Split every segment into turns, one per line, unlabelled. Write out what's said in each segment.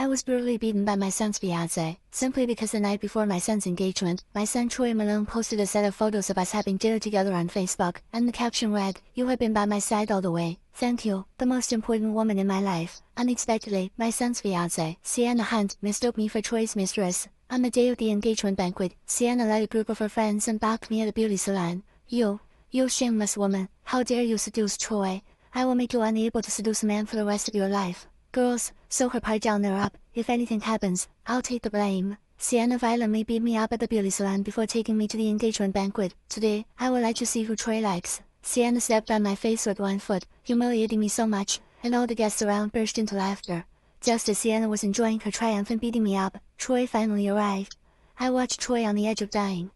I was brutally beaten by my son's fiance, simply because the night before my son's engagement, my son Troy Malone posted a set of photos of us having dinner together on Facebook, and the caption read, "You have been by my side all the way. Thank you, the most important woman in my life." Unexpectedly, my son's fiance, Sienna Hunt, mistook me for Troy's mistress. On the day of the engagement banquet, Sienna led a group of her friends and balked me at a beauty salon. You shameless woman, how dare you seduce Troy? I will make you unable to seduce a man for the rest of your life. Girls, sew her pajama up. If anything happens, I'll take the blame. Sienna violently beat me up at the beauty salon before taking me to the engagement banquet. Today, I will let you see who Troy likes. Sienna stepped on my face with one foot, humiliating me so much, and all the guests around burst into laughter. Just as Sienna was enjoying her triumph in beating me up, Troy finally arrived. I watched Troy on the edge of dying.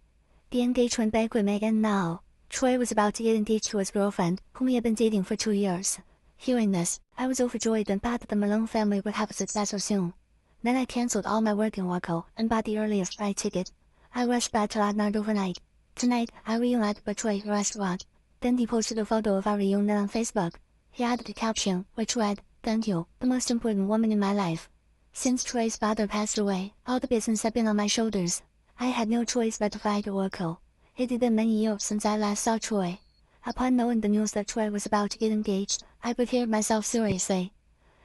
The engagement banquet may end now. Troy was about to get engaged to his girlfriend, whom he had been dating for 2 years. Hearing this, I was overjoyed and thought that the Malone family would have a successor soon. Then I cancelled all my work in Waco and bought the earliest flight ticket. I rushed back to Oxnard overnight. Tonight, I reunited with Troy at a restaurant. Then he posted a photo of our reunion on Facebook. He added a caption, which read, "Thank you, the most important woman in my life." Since Troy's father passed away, all the business had been on my shoulders. I had no choice but to fly to Waco. It had been many years since I last saw Troy. Upon knowing the news that Troy was about to get engaged, I prepared myself seriously.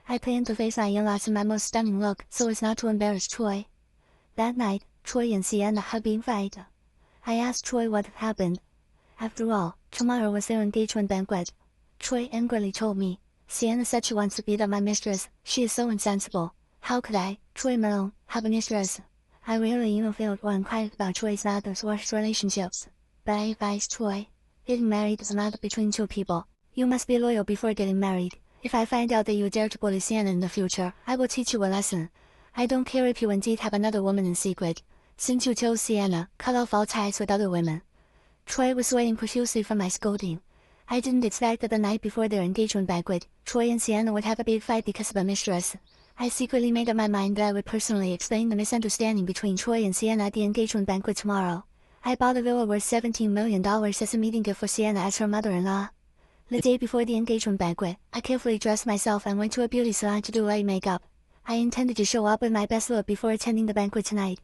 I planned to face my in-laws in my most stunning look so as not to embarrass Troy. That night, Troy and Sienna had been fighting. I asked Troy what had happened. After all, tomorrow was their engagement banquet. Troy angrily told me, "Sienna said she wants to beat up my mistress. She is so insensible. How could I, Troy Malone, have a mistress?" I rarely felt or inquired about Troy's mother's worst relationships. But I advised Troy, "Getting married is a matter between two people. You must be loyal before getting married. If I find out that you dare to bully Sienna in the future, I will teach you a lesson. I don't care if you indeed have another woman in secret. Since you chose Sienna, cut off all ties with other women." Troy was sweating profusely from my scolding. I didn't expect that the night before their engagement banquet, Troy and Sienna would have a big fight because of a mistress. I secretly made up my mind that I would personally explain the misunderstanding between Troy and Sienna at the engagement banquet tomorrow. I bought a villa worth $17 million as a meeting gift for Sienna as her mother-in-law. The day before the engagement banquet, I carefully dressed myself and went to a beauty salon to do light makeup. I intended to show up with my best look before attending the banquet tonight.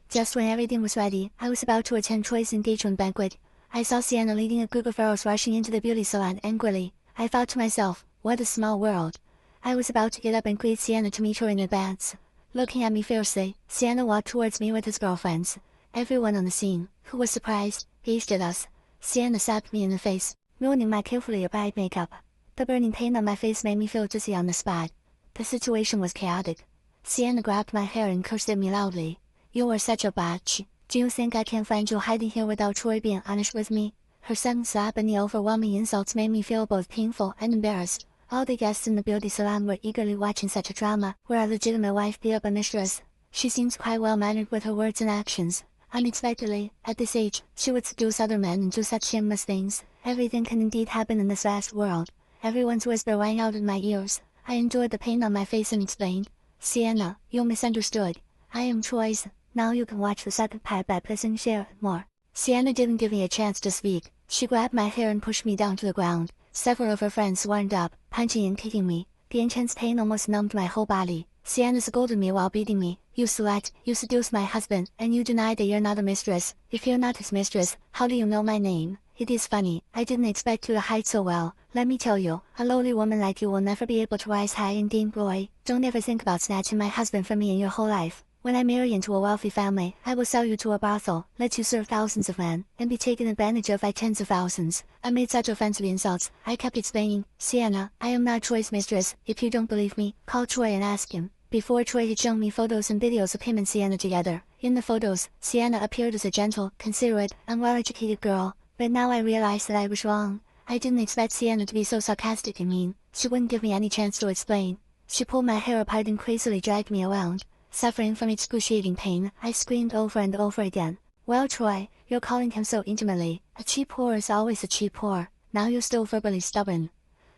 Just when everything was ready, I was about to attend Troy's engagement banquet. I saw Sienna leading a group of girls rushing into the beauty salon angrily. I thought to myself, what a small world. I was about to get up and greet Sienna to meet her in advance. Looking at me fiercely, Sienna walked towards me with his girlfriends. Everyone on the scene, who was surprised, gazed at us. Sienna slapped me in the face, ruining my carefully applied makeup. The burning pain on my face made me feel dizzy on the spot. The situation was chaotic. Sienna grabbed my hair and cursed at me loudly. "You are such a bitch. Do you think I can find you hiding here without Troy being honest with me?" Her sudden slap and the overwhelming insults made me feel both painful and embarrassed. All the guests in the beauty salon were eagerly watching such a drama, where a legitimate wife beat up a mistress. She seems quite well-mannered with her words and actions. Unexpectedly, at this age, she would seduce other men and do such shameless things. Everything can indeed happen in this vast world. Everyone's whisper rang out in my ears. I enjoyed the pain on my face and explained, "Sienna, you misunderstood. I am Troy's. Now you can watch the second part by pressing share more." Sienna didn't give me a chance to speak. She grabbed my hair and pushed me down to the ground. Several of her friends swarmed up, punching and kicking me. The intense pain almost numbed my whole body. Sienna scolded me while beating me. "You slut, you seduced my husband, and you deny that you're not a mistress. If you're not his mistress, how do you know my name? It is funny, I didn't expect you to hide so well. Let me tell you, a lowly woman like you will never be able to rise high and gain glory. Don't ever think about snatching my husband from me in your whole life. When I marry into a wealthy family, I will sell you to a brothel, let you serve thousands of men, and be taken advantage of by tens of thousands." Amid such offensive insults, I kept explaining, "Sienna, I am not Troy's mistress. If you don't believe me, call Troy and ask him." Before Troy had shown me photos and videos of him and Sienna together. In the photos, Sienna appeared as a gentle, considerate, and well-educated girl, but now I realized that I was wrong. I didn't expect Sienna to be so sarcastic and mean. She wouldn't give me any chance to explain. She pulled my hair apart and crazily dragged me around. Suffering from excruciating pain, I screamed over and over again, "Well, Troy, you're calling him so intimately. A cheap whore is always a cheap whore. Now you're still verbally stubborn."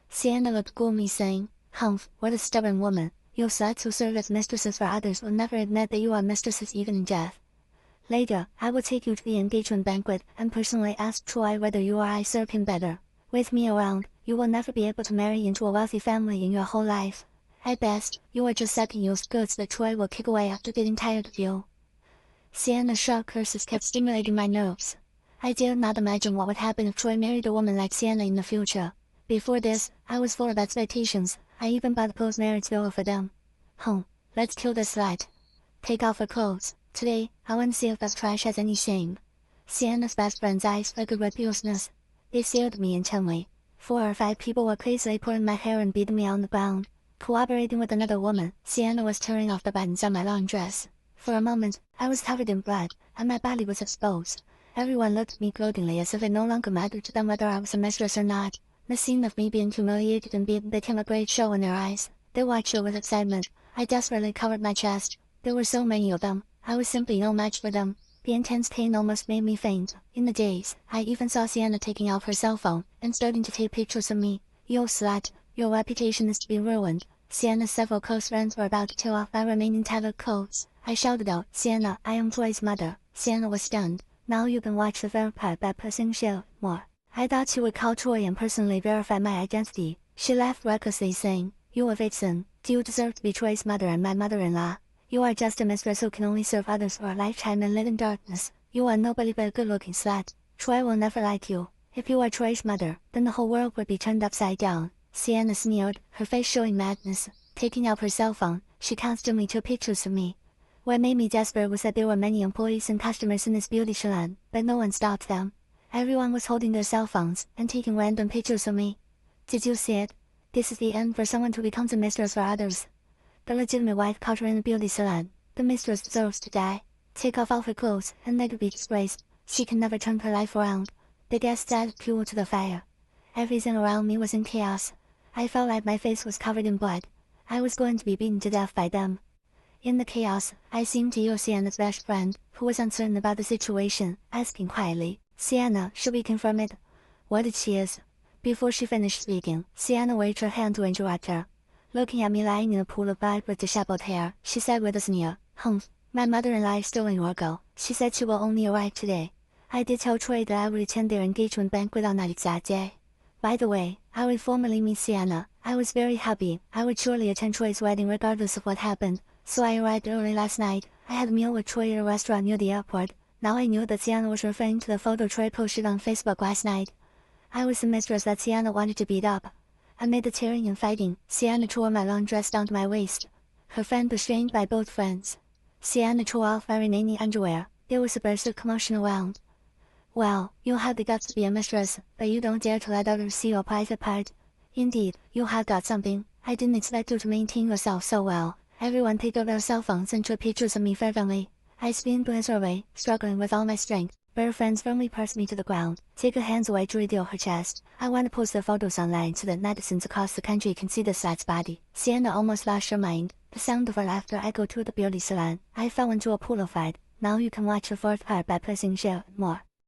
Sienna looked gloomy, saying, "Humph, what a stubborn woman. You sluts who serve as mistresses for others will never admit that you are mistresses even in death. Later, I will take you to the engagement banquet and personally ask Troy whether you or I serve him better. With me around, you will never be able to marry into a wealthy family in your whole life." At best, you are just second-used goods that Troy will kick away after getting tired of you. Sienna's sharp curses kept stimulating my nerves. I dared not imagine what would happen if Troy married a woman like Sienna in the future. Before this, I was full of expectations. I even bought a post-marriage villa for them. Let's kill this slut. Take off her clothes. Today, I want to see if that trash has any shame. Sienna's best friend's eyes flickered with fierceness. They stared at me intently. 4 or 5 people were crazily pulling my hair and beating me on the ground. Cooperating with another woman, Sienna was tearing off the buttons on my long dress. For a moment, I was covered in blood, and my body was exposed. Everyone looked at me gloatingly as if it no longer mattered to them whether I was a mistress or not. The scene of me being humiliated and beaten became a great show in their eyes. They watched it with excitement. I desperately covered my chest. There were so many of them. I was simply no match for them. The intense pain almost made me faint. In the daze, I even saw Sienna taking out her cell phone and starting to take pictures of me. "You slut, your reputation is to be ruined." Sienna's several close friends were about to tear off my remaining tattered clothes. I shouted out, "Sienna, I am Troy's mother." Sienna was stunned. "Now you can watch the verify by pressing share more." I thought she would call Troy and personally verify my identity. She laughed recklessly, saying, "You a vixen. Do you deserve to be Troy's mother and my mother-in-law? You are just a mistress who can only serve others for a lifetime and live in darkness. You are nobody but a good-looking slut. Troy will never like you. If you are Troy's mother, then the whole world would be turned upside down." Sienna sneered, her face showing madness. Taking out her cell phone, she constantly took pictures of me. What made me desperate was that there were many employees and customers in this beauty salon, but no one stopped them. Everyone was holding their cell phones and taking random pictures of me. Did you see it? This is the end for someone who becomes a mistress for others. The legitimate wife caught her in the beauty salon. The mistress deserves to die. Take off all her clothes and let her be disgraced. She can never turn her life around. The guests added fuel to the fire. Everything around me was in chaos. I felt like my face was covered in blood. I was going to be beaten to death by them. In the chaos, I seemed to hear Sienna's best friend, who was uncertain about the situation, asking quietly, "Sienna, should we confirm it?" "What if she is?" Before she finished speaking, Sienna waved her hand to interrupt her. Looking at me lying in a pool of blood with disheveled hair, she said with a sneer, "My mother-in-law is still in your girl. She said she will only arrive today." I did tell Troy that I would attend their engagement banquet on that exact day. By the way, I would formally meet Sienna. I was very happy. I would surely attend Troy's wedding regardless of what happened. So I arrived early last night. I had a meal with Troy at a restaurant near the airport. Now I knew that Sienna was referring to the photo Troy posted on Facebook last night. I was the mistress that Sienna wanted to beat up. Amid the tearing and fighting, Sienna tore my long dress down to my waist. Her friend was restrained by both friends. Sienna tore off my remaining underwear. There was a burst of commotion around. "Well, you have the guts to be a mistress, but you don't dare to let others see your private part. Indeed, you have got something. I didn't expect you to maintain yourself so well." Everyone picked up their cell phones and took pictures of me fervently. I spun away, struggling with all my strength, but her friends firmly pressed me to the ground. "Take your hands away to reveal her chest. I want to post the photos online so that netizens across the country can see the slut's body." Sienna almost lost her mind. The sound of her laughter echoed through the beauty salon. I fell into a pool of fight. Now you can watch the fourth part by pressing share more.